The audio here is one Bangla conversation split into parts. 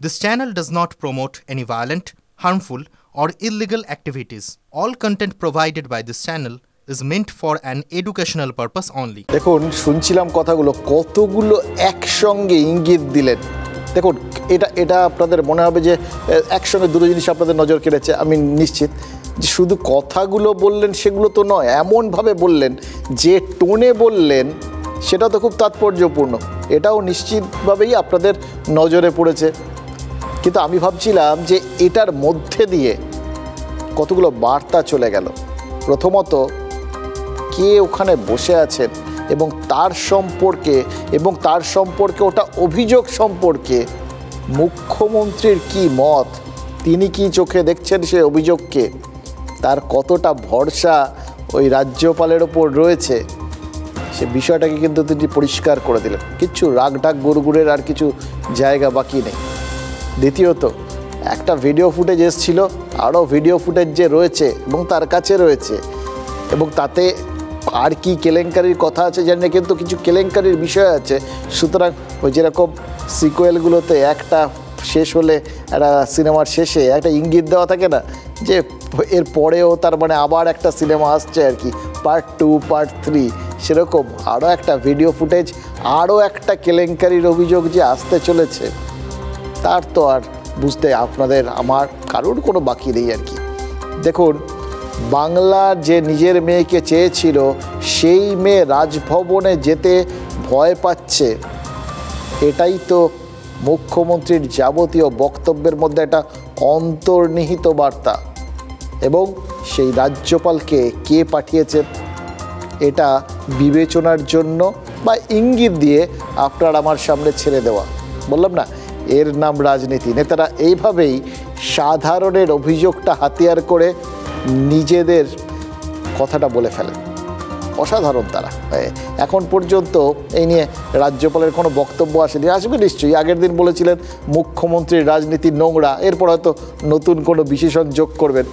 This channel does not promote any violent, harmful, or illegal activities. All content provided by this channel is meant for an educational purpose only. দেখুন শুনছিলাম কথাগুলো কতগুলো একসঙ্গে ইঙ্গিত দিলেন। দেখুন এটা আপনাদের মনে হবে যে একসঙ্গে দুটো জিনিস আপনাদের নজর কেড়েছে, আমি নিশ্চিত যে শুধু কথাগুলো বললেন সেগুলো তো নয়, এমনভাবে বললেন যে টোনে বললেন সেটা তো খুব তাৎপর্যপূর্ণ, এটাও নিশ্চিতভাবেই আপনাদের নজরে পড়েছে। কিন্তু আমি ভাবছিলাম যে এটার মধ্যে দিয়ে কতগুলো বার্তা চলে গেল। প্রথমত, কে ওখানে বসে আছেন এবং তার সম্পর্কে ওটা অভিযোগ সম্পর্কে মুখ্যমন্ত্রীর কি মত, তিনি কি চোখে দেখছেন সে অভিযোগকে, তার কতটা ভরসা ওই রাজ্যপালের ওপর রয়েছে, সে বিষয়টাকে কিন্তু তিনি পরিষ্কার করে দিলেন। কিচ্ছু রাগঢাক গুড়গুড়ের আর কিছু জায়গা বাকি নেই। দ্বিতীয়ত, একটা ভিডিও ফুটেজ এসেছিল, আরও ভিডিও ফুটেজ যে রয়েছে এবং তার কাছে রয়েছে, এবং তাতে আর কি কেলেঙ্কারির কথা আছে জানি না, কিন্তু কিছু কেলেঙ্কারির বিষয় আছে। সুতরাং ওই যেরকম সিকুয়েলগুলোতে একটা শেষ হলে একটা সিনেমার শেষে একটা ইঙ্গিত দেওয়া থাকে না, যে এর পরেও তার মানে আবার একটা সিনেমা আসছে আর কি, পার্ট 2 পার্ট 3, সেরকম আরও একটা ভিডিও ফুটেজ, আরও একটা কেলেঙ্কারির অভিযোগ যে আসতে চলেছে, তার তো আর বুঝতে আপনাদের আমার কারোর কোনো বাকি নেই আর কি। দেখুন, বাংলার যে নিজের মেয়েকে চেয়েছিল সেই মেয়ে রাজভবনে যেতে ভয় পাচ্ছে, এটাই তো মুখ্যমন্ত্রীর যাবতীয় বক্তব্যের মধ্যে একটা অন্তর্নিহিত বার্তা। এবং সেই রাজ্যপালকে কে পাঠিয়েছে এটা বিবেচনার জন্য বা ইঙ্গিত দিয়ে আপনার আমার সামনে ছেড়ে দেওয়া। বললাম না, এর নাম রাজনীতি। নেতারা এইভাবেই সাধারণের অভিযোগটা হাতিয়ার করে নিজেদের কথাটা বলে ফেলেন। অসাধারণ তারা। এখন পর্যন্ত এই নিয়ে রাজ্যপালের কোনো বক্তব্য আসেনি, আসবে নিশ্চয়ই। আগের দিন বলেছিলেন মুখ্যমন্ত্রীর রাজনীতি নোংরা, এরপর হয়তো নতুন কোনো বিশেষণ যোগ করবেন।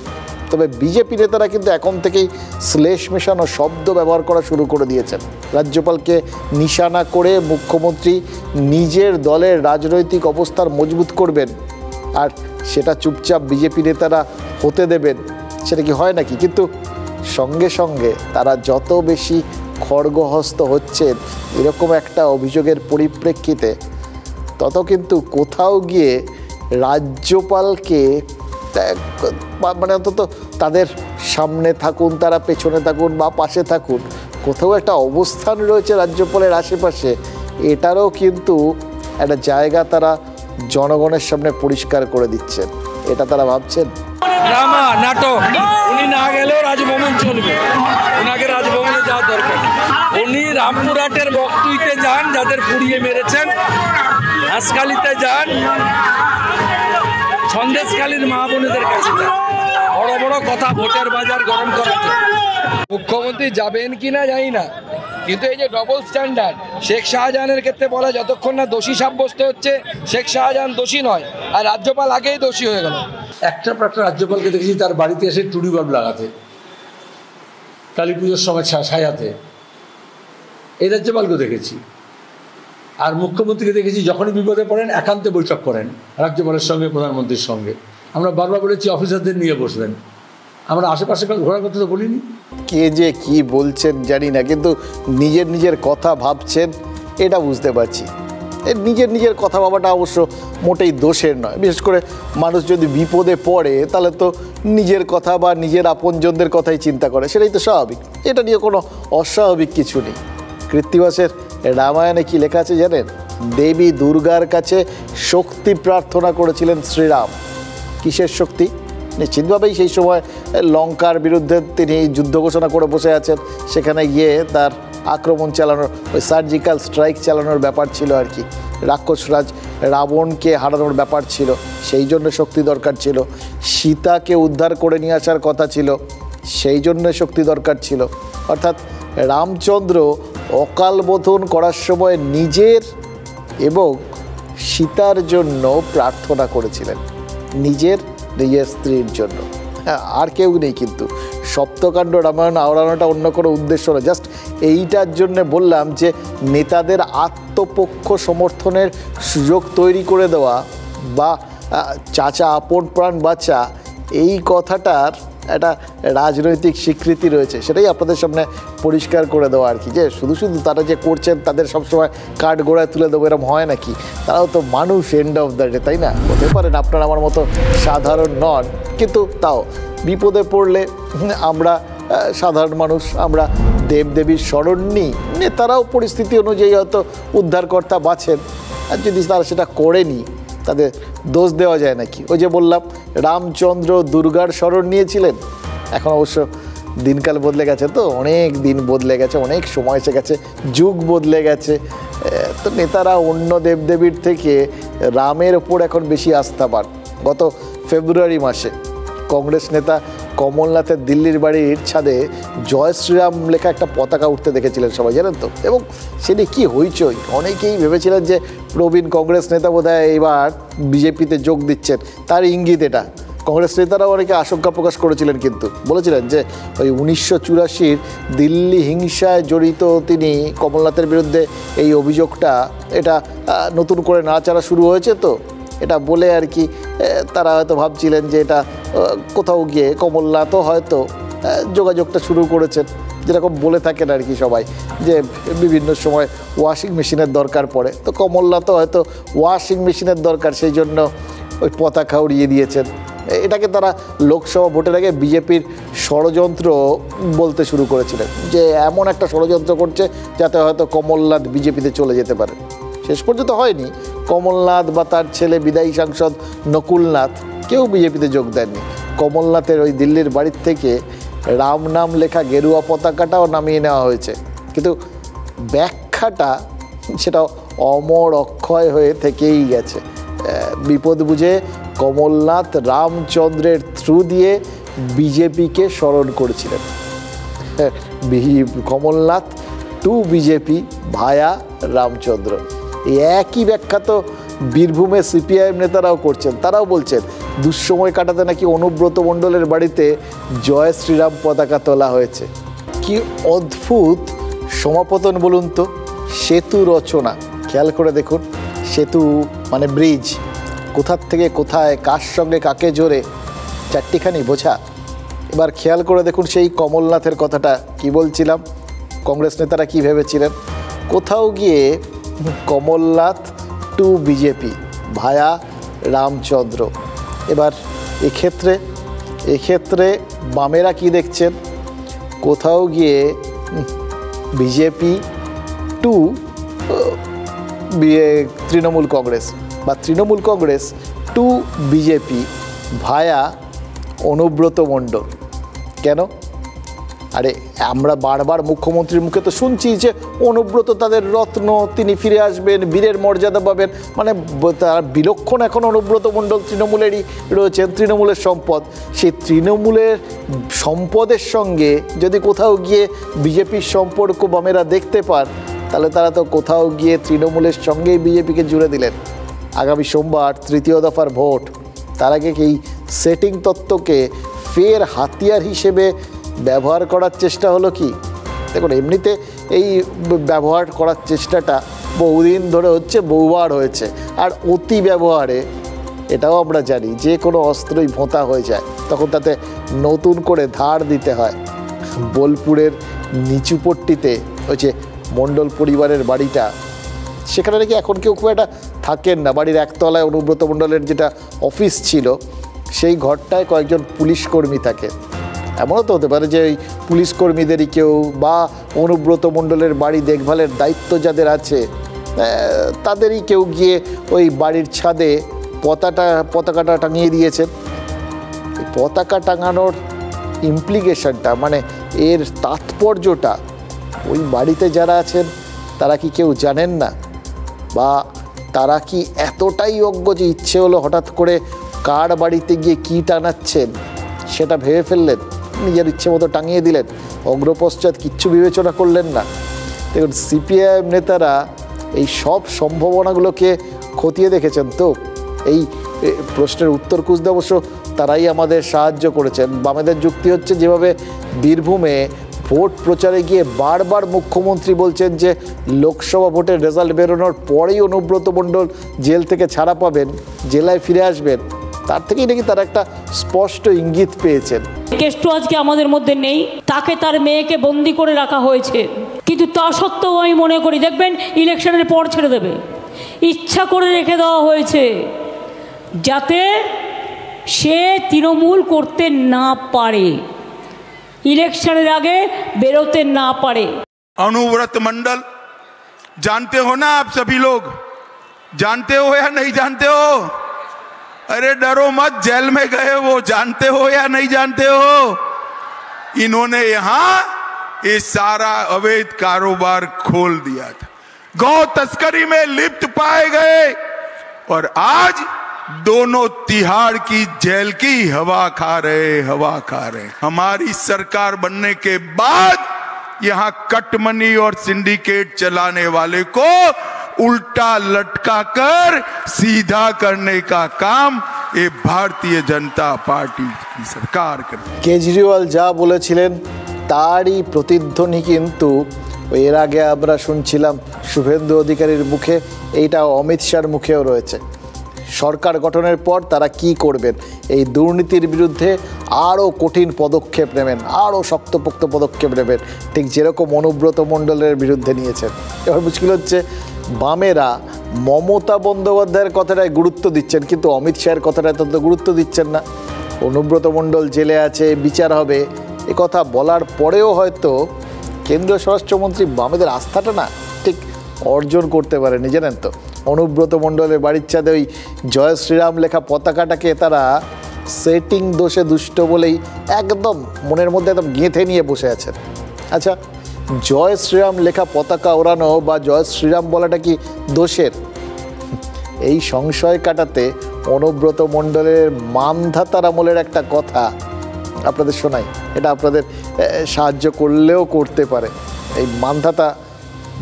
তবে বিজেপি নেতারা কিন্তু এখন থেকেই শ্লেষ মেশানো শব্দ ব্যবহার করা শুরু করে দিয়েছেন। রাজ্যপালকে নিশানা করে মুখ্যমন্ত্রী নিজের দলের রাজনৈতিক অবস্থার মজবুত করবেন, আর সেটা চুপচাপ বিজেপি নেতারা হতে দেবেন, সেটা কি হয় নাকি? কিন্তু সঙ্গে সঙ্গে তারা যত বেশি খড়গহস্ত হচ্ছেন এরকম একটা অভিযোগের পরিপ্রেক্ষিতে, তত কিন্তু কোথাও গিয়ে রাজ্যপালকে মানে অন্তত তাদের সামনে থাকুন, তারা পেছনে থাকুন বা পাশে থাকুন, কোথাও একটা অবস্থান রয়েছে রাজ্যপালের আশেপাশে, এটারও কিন্তু একটা জায়গা তারা জনগণের সামনে পরিষ্কার করে দিচ্ছেন। এটা তারা ভাবছেন। ড্রামা নাটক, উনি না গেলেও রাজভবন চলবে, ওনাকে রাজভবনে যাওয়ার দরকার। উনি রামপুরহাটের বকতুইতে যান, যাদের পুড়িয়ে মেরেছেন, হাঁসখালিতে যান, সন্দেশখালীর মা বোনেদের কাছে যান, বড় বড় কথা, ভোটের বাজার গরম করার জন্য। মুখ্যমন্ত্রী যাবেন কি না জানি না, কিন্তু এই যে ডবল স্ট্যান্ডার্ড, শেখ শাহজাহানের ক্ষেত্রে বলা যতক্ষণ না দোষী সাব্যস্ত হচ্ছে শেখ শাহজাহান দোষী নয়, আর রাজ্যপাল আগেই দোষী হয়ে গেল। একটা রাজ্যপালকে দেখেছি তার বাড়িতে এসে টুডি বাল্ব লাগাতে, কালী পুজোর সময় সাজাতে, এই রাজ্যপালকে দেখেছি। আর মুখ্যমন্ত্রীকে দেখেছি যখনই বিপদে পড়েন একান্তে বৈঠক করেন রাজ্যপালের সঙ্গে, প্রধানমন্ত্রীর সঙ্গে। আমরা বারবার বলেছি অফিসারদের নিয়ে বসবেন, আমরা আশেপাশে ঘোরার কথা তো বলিনি। কে যে কি বলছেন জানি না, কিন্তু নিজের কথা ভাবছেন এটা বুঝতে পারছি। নিজের কথা ভাবাটা অবশ্য মোটেই দোষের নয়। বিশেষ করে মানুষ যদি বিপদে পড়ে তাহলে তো নিজের কথা বা নিজের আপনজনদের কথাই চিন্তা করে, সেটাই তো স্বাভাবিক। এটা নিয়ে কোনো অস্বাভাবিক কিছু নেই। কৃত্তিবাসের রামায়ণে কি লেখা আছে জানেন? দেবী দুর্গার কাছে শক্তি প্রার্থনা করেছিলেন শ্রীরাম। কিসের শক্তি? নিশ্চিতভাবেই সেই সময় লঙ্কার বিরুদ্ধে তিনি যুদ্ধ ঘোষণা করে বসে আছেন, সেখানে গিয়ে তার আক্রমণ চালানোর, ওই সার্জিক্যাল স্ট্রাইক চালানোর ব্যাপার ছিল আর কি। রাক্ষসরাজ রাবণকে হারানোর ব্যাপার ছিল, সেই জন্য শক্তি দরকার ছিল। সীতাকে উদ্ধার করে নিয়ে আসার কথা ছিল, সেই জন্য শক্তি দরকার ছিল। অর্থাৎ রামচন্দ্র অকাল বোধন করার সময় নিজের এবং সীতার জন্য প্রার্থনা করেছিলেন, নিজের স্ত্রীর জন্য। হ্যাঁ, আর কেউ নেই। কিন্তু সপ্তকাণ্ড রামায়ণ আওড়ানোটা অন্য কোনো উদ্দেশ্য না, জাস্ট এইটার জন্যে বললাম যে নেতাদের আত্মপক্ষ সমর্থনের সুযোগ তৈরি করে দেওয়া বা চাচা আপন প্রাণ বাচ্চা, এই কথাটার একটা রাজনৈতিক স্বীকৃতি রয়েছে। সেটাই আপনাদের সামনে পরিষ্কার করে দেওয়া আর কি, যে শুধু শুধু তারা যে করছেন তাদের সবসময় কাঠ গোড়ায় তুলে দেবো এরকম হয় নাকি? তারাও তো মানুষ এন্ড অফ দ্য ডে, তাই না? হতে পারেন আপনার আমার মতো সাধারণ নন, কিন্তু তাও বিপদে পড়লে আমরা সাধারণ মানুষ, আমরা দেবদেবীর শরণ নিই। নেতারাও পরিস্থিতি অনুযায়ী হয়তো উদ্ধারকর্তা বাছেন, আর যদি তারা সেটা করেনি তাদের দোষ দেওয়া যায় নাকি? ওই যে বললাম রামচন্দ্র দুর্গার শরণ নিয়েছিলেন, এখন অবশ্য দিনকাল বদলে গেছে, তো অনেক দিন বদলে গেছে, অনেক সময় এসে গেছে, যুগ বদলে গেছে, তো নেতারা অন্য দেবদেবীর থেকে রামের ওপর এখন বেশি আস্থা পান। গত ফেব্রুয়ারি মাসে কংগ্রেস নেতা কমলনাথের দিল্লির বাড়ির ছাদে জয় শ্রীরাম লেখা একটা পতাকা উঠতে দেখেছিলেন সবাই, জানেন তো? এবং সেটি কি হইচই, অনেকেই ভেবেছিলেন যে প্রবীণ কংগ্রেস নেতা বোধহয় এবার বিজেপিতে যোগ দিচ্ছেন, তার ইঙ্গিত এটা। কংগ্রেস নেতারাও অনেকে আশঙ্কা প্রকাশ করেছিলেন, কিন্তু বলেছিলেন যে ওই 1984 দিল্লি হিংসায় জড়িত তিনি, কমলনাথের বিরুদ্ধে এই অভিযোগটা, এটা নতুন করে নাড়াচাড়া শুরু হয়েছে, তো এটা বলে আর কি তারা হয়তো ভাবছিলেন যে এটা কোথাও গিয়ে কমলনাথও হয়তো যোগাযোগটা শুরু করেছেন, যেরকম বলে থাকেন আর কি সবাই, যে বিভিন্ন সময় ওয়াশিং মেশিনের দরকার পড়ে, তো কমলনাথও হয়তো ওয়াশিং মেশিনের দরকার, সেই জন্য ওই পতাকা উড়িয়ে দিয়েছেন। এটাকে তারা লোকসভা ভোটের আগে বিজেপির ষড়যন্ত্র বলতে শুরু করেছিলেন, যে এমন একটা ষড়যন্ত্র করছে যাতে হয়তো কমলনাথ বিজেপিতে চলে যেতে পারে। শেষ পর্যন্ত হয়নি, কমলনাথ বা তার ছেলে বিদায়ী সাংসদ নকুলনাথ কেউ বিজেপিতে যোগ দেননি। কমলনাথের ওই দিল্লির বাড়ির থেকে রাম নাম লেখা গেরুয়া পতাকাটাও নামিয়ে নেওয়া হয়েছে, কিন্তু ব্যাখ্যাটা সেটা অমর অক্ষয় হয়ে থেকেই গেছে। বিপদ বুঝে কমলনাথ রামচন্দ্রের থ্রু দিয়ে বিজেপিকে স্মরণ করেছিলেন। কমলনাথ টু বিজেপি ভায়া রামচন্দ্র, এই একই ব্যাখ্যা তো বীরভূমে সিপিআইএম নেতারাও করছেন। তারাও বলছেন দুঃসময় কাটাতে নাকি অনুব্রত মণ্ডলের বাড়িতে জয় শ্রীরাম পতাকা তোলা হয়েছে। কি অদ্ভুত সমাপতন বলুন তো! সেতু রচনা খেয়াল করে দেখুন, সেতু মানে ব্রিজ, কোথার থেকে কোথায়, কার সঙ্গে কাকে জোরে, চারটিখানি বোঝা। এবার খেয়াল করে দেখুন সেই কমলনাথের কথাটা কি বলছিলাম, কংগ্রেস নেতারা কি ভেবেছিলেন। কোথাও গিয়ে কমলনাথ টু বিজেপি ভায়া রামচন্দ্র। এবার এক্ষেত্রে বামেরা কি দেখছেন, কোথাও গিয়ে বিজেপি টু তৃণমূল কংগ্রেস, বা তৃণমূল কংগ্রেস টু বিজেপি ভায়া অনুব্রত মণ্ডল। কেন? আরে আমরা বারবার মুখ্যমন্ত্রীর মুখে তো শুনছি যে অনুব্রত তাদের রত্ন, তিনি ফিরে আসবেন, বীরের মর্যাদা পাবেন, মানে তার বিলক্ষণ এখন অনুব্রত মণ্ডল তৃণমূলেরই রয়েছেন, তৃণমূলের সম্পদ। সেই তৃণমূলের সম্পদের সঙ্গে যদি কোথাও গিয়ে বিজেপির সম্পর্ক বামেরা দেখতে পান, তাহলে তারা তো কোথাও গিয়ে তৃণমূলের সঙ্গেই বিজেপিকে জুড়ে দিলেন। আগামী সোমবার তৃতীয় দফার ভোট, তার আগে এই সেটিং তত্ত্বকে ফের হাতিয়ার হিসেবে ব্যবহার করার চেষ্টা হলো কি? দেখুন, এমনিতে এই ব্যবহার করার চেষ্টাটা বহুদিন ধরে হচ্ছে, বহুবার হয়েছে, আর অতি ব্যবহারে এটাও আমরা জানি যে কোনো অস্ত্রই ভোঁতা হয়ে যায়, তখন তাতে নতুন করে ধার দিতে হয়। বোলপুরের নিচুপট্টিতে ওই যে মণ্ডল পরিবারের বাড়িটা, সেখানে নাকি এখন কেউ খুব একটা থাকেন না। বাড়ির একতলায় অনুব্রত মণ্ডলের যেটা অফিস ছিল, সেই ঘরটায় কয়েকজন পুলিশ কর্মী থাকে। এমনও তো হতে পারে যে ওই পুলিশ কর্মীদেরই কেউ, বা অনুব্রত মণ্ডলের বাড়ি দেখভালের দায়িত্ব যাদের আছে তাদেরই কেউ গিয়ে ওই বাড়ির ছাদে পতাকাটা টাঙিয়ে দিয়েছেন। পতাকা টাঙানোর ইমপ্লিকেশনটা, মানে এর তাৎপর্যটা ওই বাড়িতে যারা আছেন তারা কি কেউ জানেন না? বা তারা কি এতটাই অজ্ঞ যে ইচ্ছে হলো হঠাৎ করে কার বাড়িতে গিয়ে কী টানাচ্ছেন সেটা ভেবে ফেললেন, নিজের ইচ্ছে মতো টাঙিয়ে দিলেন, অগ্রপশ্চাৎ কিচ্ছু বিবেচনা করলেন না? দেখুন, সিপিআইএম নেতারা এই সব সম্ভাবনাগুলোকে খতিয়ে দেখেছেন। তো এই প্রশ্নের উত্তর খুঁজতে অবশ্য তারাই আমাদের সাহায্য করেছেন। বামেদের যুক্তি হচ্ছে, যেভাবে বীরভূমে ভোট প্রচারে গিয়ে বারবার মুখ্যমন্ত্রী বলছেন যে লোকসভা ভোটের রেজাল্ট বেরোনোর পরেই অনুব্রত মণ্ডল জেল থেকে ছাড়া পাবেন, জেলায় ফিরে আসবেন। তার থেকেই নাকি তারা একটা স্পষ্ট ইঙ্গিত পেয়েছেন। কেষ্টু আজকে আমাদের মধ্যে নেই, তাকে তার মেয়েকে বন্দি করে রাখা হয়েছে, কিন্তু তা সত্ত্বেও আমি মনে করি দেখবেন ইলেকশনের পর ছেড়ে দেবে, ইচ্ছা করে রেখে দেওয়া হয়েছে যাতে সে তৃণমূল করতে না পারে, इलेक्शन आगे बेरोते ना पड़े। अनुव्रत मंडल जानते हो ना आप सभी लोग, जानते हो या नहीं जानते हो? अरे डरो मत, जेल में गए वो, जानते हो या नहीं जानते हो? इन्होंने यहां ये सारा अवैध कारोबार खोल दिया था, गौ तस्करी में लिप्त पाए गए और आज दोनों तिहाड़ की जेल की हवा खा रहे। हमारी सरकार बनने के बाद यहां कटमनी और सिंडिकेट चलाने वाले को उल्टा लटका कर सीधा करने का काम ये भारतीय जनता पार्टी की सरकार कर। केजरीवाल जा বলেছিলেন তারই প্রতিধ্বনি কিন্তু এর আগে আমরা শুনছিলাম শুভেন্দু অধিকারীর মুখে, এইটা অমিত শাহর মুখেও রয়েছে। সরকার গঠনের পর তারা কি করবেন, এই দুর্নীতির বিরুদ্ধে আরও কঠিন পদক্ষেপ নেবেন, আরও শক্তপোক্ত পদক্ষেপ নেবেন, ঠিক যেরকম অনুব্রত মণ্ডলের বিরুদ্ধে নিয়েছেন। এবার মুশকিল হচ্ছে বামেরা মমতা বন্দ্যোপাধ্যায়ের কথাটায় গুরুত্ব দিচ্ছেন, কিন্তু অমিত শাহের কথাটায় তত গুরুত্ব দিচ্ছেন না। অনুব্রত মণ্ডল জেলে আছে, বিচার হবে, এ কথা বলার পরেও হয়তো কেন্দ্রীয় স্বরাষ্ট্রমন্ত্রী বামেদের আস্থাটা না ঠিক অর্জন করতে পারেনি। জানেন তো, অনুব্রত মণ্ডলের বাড়ির ছাদে ওই জয় শ্রীরাম লেখা পতাকাটাকে তারা সেটিং দোষে দুষ্ট বলেই একদম মনের মধ্যে একদম গেঁথে নিয়ে বসে আছেন। আচ্ছা, জয় শ্রীরাম লেখা পতাকা ওড়ানো বা জয় শ্রীরাম বলাটা কি দোষের? এই সংশয় কাটাতে অনুব্রত মণ্ডলের মানধাতার আমলের একটা কথা আপনাদের শোনাই, এটা আপনাদের সাহায্য করলেও করতে পারে। এই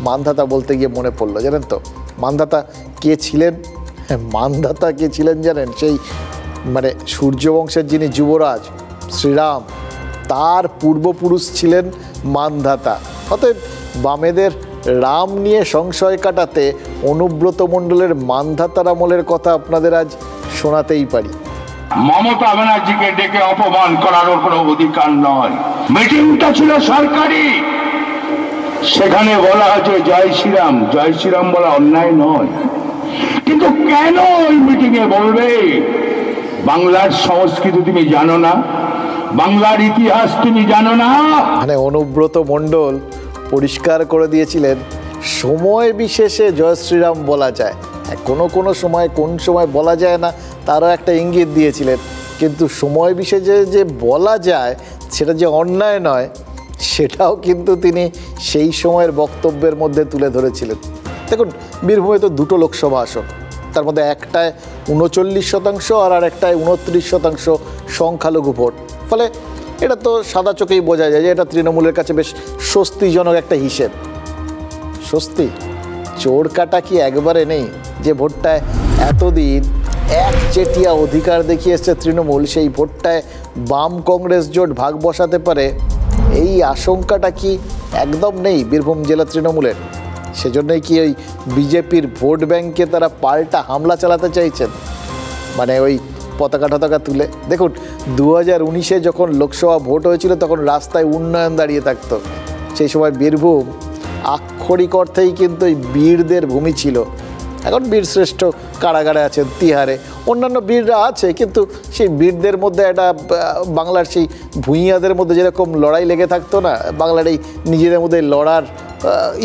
মানধাতা বলতে গিয়ে মনে পড়লো, জানেন তো মানধাতা কে ছিলেন? মানধাতা কে ছিলেন জানেন? সেই মানে সূর্যবংশের যিনি যুবরাজ শ্রীরাম, তার পূর্বপুরুষ ছিলেন মানধাতা। অতএব বামেদের রাম নিয়ে সংশয় কাটাতে অনুব্রত মণ্ডলের মানধাতার আমলের কথা আপনাদের আজ শোনাতেই পারি। মমতা ব্যানার্জিকে ডেকে অপমান করার কোনো অধিকার নয়। মিটিংটা ছিল সরকারি, সেখানে বলা হয়েছে জয় শ্রীরাম। জয় শ্রীরাম বলা অন্যায় নয়, কিন্তু কেন ওই মিটিং এ বলবে বাংলার সংস্কৃতি তুমি জানো না, বাংলার ইতিহাস তুমি জানো না? মানে অনুব্রত মণ্ডল পরিষ্কার করে দিয়েছিলেন সময় বিশেষে জয় শ্রীরাম বলা যায়, কোনো সময় কোন সময় বলা যায় না তারও একটা ইঙ্গিত দিয়েছিলেন, কিন্তু সময় বিশেষে যে বলা যায় সেটা যে অন্যায় নয় সেটাও কিন্তু তিনি সেই সময়ের বক্তব্যের মধ্যে তুলে ধরেছিলেন। দেখুন, বীরভূমে তো দুটো লোকসভা আসন, তার মধ্যে একটায় 39% আর একটায় 29% সংখ্যালঘু ভোট। ফলে এটা তো সাদা চোখেই বোঝা যায় যে এটা তৃণমূলের কাছে বেশ স্বস্তিজনক একটা হিসেব। স্বস্তি চোর কাটা কি একবারে নেই? যে ভোটটায় এতদিন একচেটিয়া অধিকার দেখিয়ে এসছে তৃণমূল, সেই ভোটটায় বাম কংগ্রেস জোট ভাগ বসাতে পারে, এই আশঙ্কাটা কি একদম নেই বীরভূম জেলা তৃণমূলের? সেজন্যই কি ওই বিজেপির ভোট ব্যাংকে তারা পাল্টা হামলা চালাতে চাইছেন, মানে ওই পতাকা টতাকা তুলে? দেখুন, 2019-এ যখন লোকসভা ভোট হয়েছিল তখন রাস্তায় উন্নয়ন দাঁড়িয়ে থাকতো। সেই সময় বীরভূম আক্ষরিক অর্থেই কিন্তু ওই বীরদের ভূমি ছিল। এখন বীরশ্রেষ্ঠ কারাগারে আছেন তিহারে, অন্যান্য বীররা আছে, কিন্তু সেই বীরদের মধ্যে একটা বাংলার সেই ভূঁইয়াদের মধ্যে যেরকম লড়াই লেগে থাকতো না, বাংলার এই নিজেদের মধ্যে লড়ার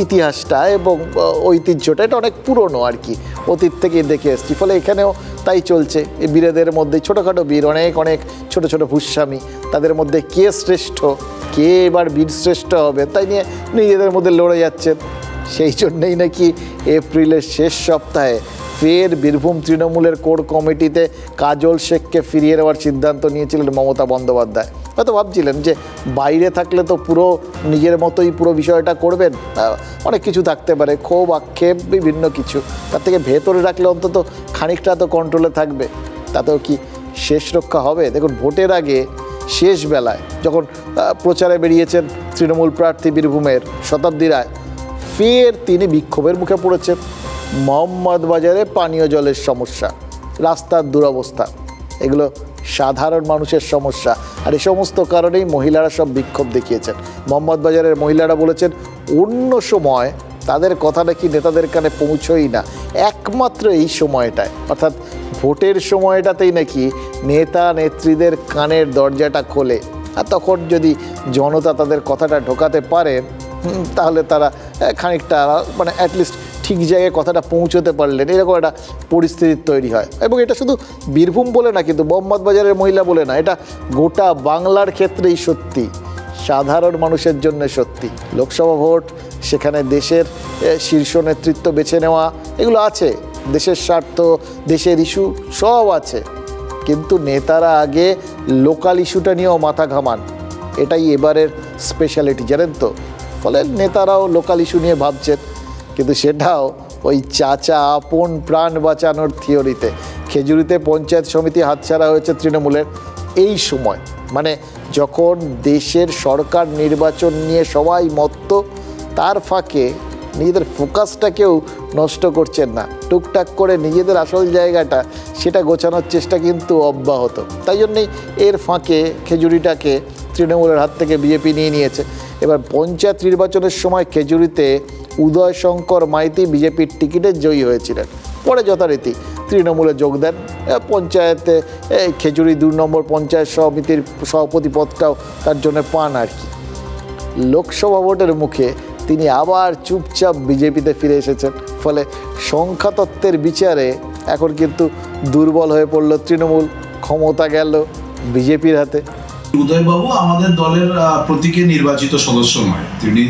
ইতিহাসটা এবং ঐতিহ্যটা এটা অনেক পুরনো আর কি, অতীত থেকেই দেখে এসছি। ফলে এখানেও তাই চলছে। এই বীরেদের মধ্যে ছোটোখাটো বীর, অনেক ছোট ছোট ভূস্বামী, তাদের মধ্যে কে শ্রেষ্ঠ, কে এবার বীরশ্রেষ্ঠ হবে তাই নিয়ে নিজেদের মধ্যে লড়ে যাচ্ছেন। সেই জন্যেই নাকি এপ্রিলের শেষ সপ্তাহে ফের বীরভূম তৃণমূলের কোর কমিটিতে কাজল শেখকে ফিরিয়ে নেওয়ার সিদ্ধান্ত নিয়েছিলেন মমতা বন্দ্যোপাধ্যায়। হয়তো ভাবছিলেন যে বাইরে থাকলে তো পুরো নিজের মতোই পুরো বিষয়টা করবেন, অনেক কিছু থাকতে পারে, ক্ষোভ আক্ষেপ বিভিন্ন কিছু, তার থেকে ভেতরে রাখলে অন্তত খানিকটা তো কন্ট্রোলে থাকবে। তাতেও কি শেষ রক্ষা হবে? দেখুন, ভোটের আগে শেষ বেলায় যখন প্রচারে বেরিয়েছেন তৃণমূল প্রার্থী বীরভূমের শতাব্দী রায়, ফের তিনি বিক্ষোভের মুখে পড়েছেন। মোহাম্মদবাজারে পানীয় জলের সমস্যা, রাস্তার দুরবস্থা, এগুলো সাধারণ মানুষের সমস্যা, আর এই সমস্ত কারণেই মহিলারা সব বিক্ষোভ দেখিয়েছেন। মোহাম্মদবাজারের মহিলারা বলেছেন অন্য সময় তাদের কথা নাকি নেতাদের কানে পৌঁছই না, একমাত্র এই সময়টায় অর্থাৎ ভোটের সময়টাতেই নাকি নেতা নেত্রীদের কানের দরজাটা খোলে, আর তখন যদি জনতা তাদের কথাটা ঢোকাতে পারে তাহলে তারা খানিকটা মানে অ্যাটলিস্ট ঠিক জায়গায় কথাটা পৌঁছতে পারলেন, এরকম একটা পরিস্থিতি তৈরি হয়। এবং এটা শুধু বীরভূম বলে না, কিন্তু মোহাম্মদবাজারের মহিলা বলে না, এটা গোটা বাংলার ক্ষেত্রেই সত্যি, সাধারণ মানুষের জন্য সত্যি। লোকসভা ভোট, সেখানে দেশের শীর্ষ নেতৃত্ব বেছে নেওয়া, এগুলো আছে, দেশের স্বার্থ, দেশের ইস্যু সব আছে, কিন্তু নেতারা আগে লোকাল ইস্যুটা নিয়েও মাথা ঘামান, এটাই এবারের স্পেশালিটি, জানেন তো। ফলে নেতারাও লোকাল ইস্যু নিয়ে ভাবছেন, কিন্তু সেটাও ওই চাচা আপন প্রাণ বাঁচানোর থিওরিতে। খেজুরিতে পঞ্চায়েত সমিতি হাতছাড়া হয়েছে তৃণমূলের এই সময়, মানে যখন দেশের সরকার নির্বাচন নিয়ে সবাই মত্ত, তার ফাঁকে নিজেদের ফোকাসটাকেও নষ্ট করছেন না, টুকটাক করে নিজেদের আসল জায়গাটা সেটা গোছানোর চেষ্টা কিন্তু অব্যাহত। তাই জন্যেই এর ফাঁকে খেজুরিটাকে তৃণমূলের হাত থেকে বিজেপি নিয়ে নিয়েছে। এবার পঞ্চায়েত নির্বাচনের সময় খেজুরিতে উদয় শঙ্কর মাইতি বিজেপির টিকিটে জয়ী হয়েছিলেন, পরে যথারীতি তৃণমূলে যোগ দেন। পঞ্চায়েতে খেজুরি 2 নম্বর পঞ্চায়েত সমিতির সভাপতি পদটাও তার জন্য পান আর কি। লোকসভা ভোটের মুখে তিনি আবার চুপচাপ বিজেপিতে ফিরে এসেছেন। ফলে সংখ্যাতত্ত্বের বিচারে এখন কিন্তু দুর্বল হয়ে পড়ল তৃণমূল, ক্ষমতা গেল বিজেপির হাতে। উদয়বাবু আমাদের দলের প্রতীকে নির্বাচিত সদস্য নয়, তিনি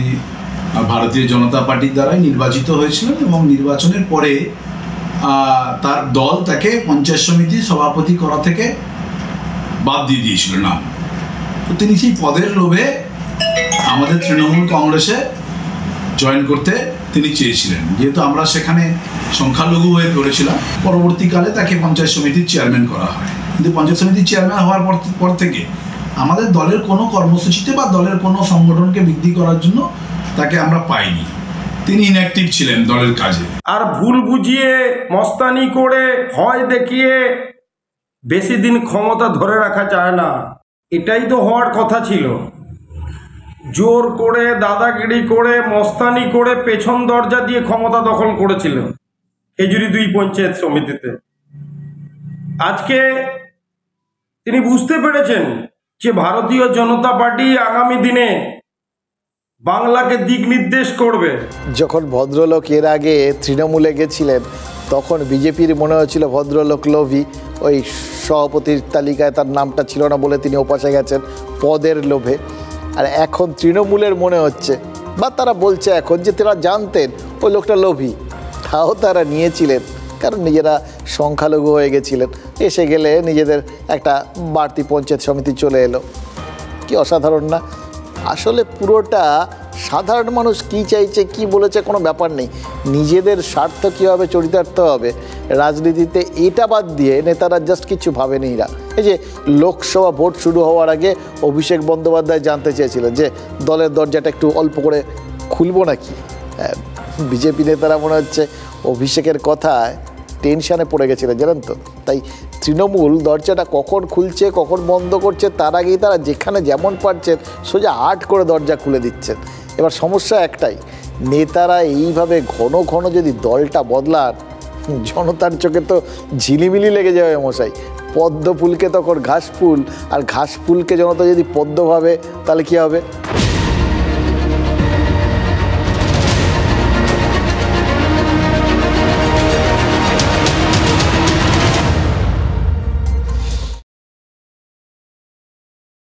ভারতীয় জনতা পার্টির দ্বারাই নির্বাচিত হয়েছিলেন এবং নির্বাচনের পরে তার দল তাকে পঞ্চায়েত সমিতির সভাপতি করা থেকে বাদ দিয়ে দিয়েছিল নাম। তো তিনি সেই পদের লোভে আমাদের তৃণমূল কংগ্রেসে জয়েন করতে তিনি চেয়েছিলেন, যেহেতু আমরা সেখানে সংখ্যালঘু হয়ে পড়েছিলাম। পরবর্তীকালে তাকে পঞ্চায়েত সমিতির চেয়ারম্যান করা হয়, কিন্তু পঞ্চায়েত সমিতির চেয়ারম্যান হওয়ার পর থেকে আমাদের দলের কোনো কর্মসূচিতে বা দলের কোনো সংগঠনকে বৃদ্ধি করার জন্য তাকে আমরা পাইনি, তিনি ইনঅ্যাক্টিভ ছিলেন দলের কাজে। আর ভুল বুঝিয়ে মস্তানি করে ভয় দেখিয়ে বেশি দিন ক্ষমতা ধরে রাখা যায় না, এটাই তো হওয়ার কথা ছিল। জোর করে দাদাগিরি করে মস্তানি করে পেছন দরজা দিয়ে ক্ষমতা দখল করেছিল খেজুরি 2 পঞ্চায়েত সমিতিতে। আজকে তিনি বুঝতে পেরেছেন যে ভারতীয় জনতা পার্টি আগামী দিনে বাংলাকে দিক নির্দেশ করবে। যখন ভদ্রলোক এর আগে তৃণমূলে গেছিলেন তখন বিজেপির মনে হচ্ছিল ভদ্রলোক লোভী, ওই সভাপতির তালিকায় তার নামটা ছিল না বলে তিনি ওপাশে গেছেন পদের লোভে। আর এখন তৃণমূলের মনে হচ্ছে, বা তারা বলছে এখন, যে তারা জানতেন ওই লোকটা লোভী, তাও তারা নিয়েছিলেন, কারণ নিজেরা সংখ্যালঘু হয়ে গেছিলেন। এসে গেলে নিজেদের একটা বাড়তি পঞ্চায়েত সমিতি চলে এলো, কি অসাধারণ না? আসলে পুরোটা সাধারণ মানুষ কি চাইছে, কি বলেছে কোনো ব্যাপার নেই, নিজেদের স্বার্থ কীভাবে চরিতার্থ হবে রাজনীতিতে, এটা বাদ দিয়ে নেতারা জাস্ট কিছু ভাবেনি এরা। এই যে লোকসভা ভোট শুরু হওয়ার আগে অভিষেক বন্দ্যোপাধ্যায় জানতে চেয়েছিলেন যে দলের দরজাটা একটু অল্প করে খুলবো নাকি। বিজেপি নেতারা মনে হচ্ছে অভিষেকের কথায় টেনশানে পড়ে গেছিলেন, জানেন তো। তাই তৃণমূল দরজাটা কখন খুলছে কখন বন্ধ করছে তার আগেই তারা যেখানে যেমন পারছেন সোজা আট করে দরজা খুলে দিচ্ছেন। এবার সমস্যা একটাই, নেতারা এইভাবে ঘন ঘন যদি দলটা বদলান, জনতার চোখে তো ঝিলিমিলি লেগে যাবে মশাই। পদ্ম ফুলকে তখন ঘাস ফুল, আর ঘাস ফুলকে জনতা যদি পদ্ম ভাবে তাহলে কী হবে?